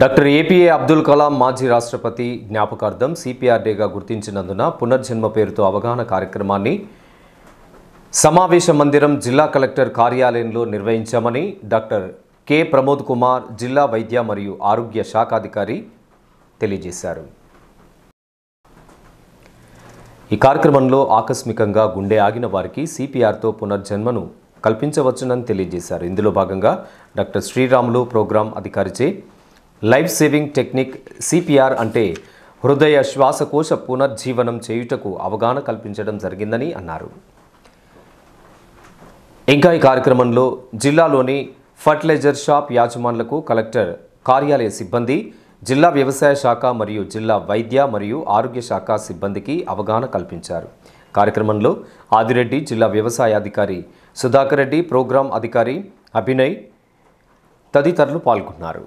Doctor APA Abdul Kalam మాజీ రాష్ట్రపతి జ్ఞాపకార్థం సిపిఆర్ డేగా గుర్తించినందున పునర్జన్మ పేరుతో అవగాహన కార్యక్రమాన్ని సమావేశ మందిరం జిల్లా కలెక్టర్ కార్యాలయంలో నిర్వహించామని డాక్టర్ కె ప్రమోద్ కుమార్ జిల్లా వైద్య మరియు ఆరోగ్య శాఖాధికారి తెలియజేశారు. ఈ కార్యక్రమంలో ఆకస్మికంగా గుండె ఆగిన వారికి సిపిఆర్తో పునర్జన్మను కల్పించవచ్చునని తెలియజేశారు. ఇందులో భాగంగా డాక్టర్ శ్రీరాములు ప్రోగ్రాం అధికారిచే లైఫ్ సేవింగ్ టెక్నిక్ సిపిఆర్ అంటే హృదయ శ్వాసకోశ పునర్జీవనం చేయుటకు అవగాహన కల్పించడం జరిగిందని అన్నారు. ఇంకా ఈ కార్యక్రమంలో జిల్లాలోని ఫర్టిలైజర్ షాప్ యాజమానులకు కలెక్టర్ కార్యాలయ సిబ్బంది, జిల్లా వ్యవసాయ శాఖ మరియు జిల్లా వైద్య మరియు ఆరోగ్య శాఖ సిబ్బందికి అవగాహన కల్పించారు. కార్యక్రమంలో ఆదిరెడ్డి, జిల్లా వ్యవసాయ అధికారి సుధాకర్ రెడ్డి, ప్రోగ్రాం అధికారి అభినయ్ తదితరులు పాల్గొన్నారు.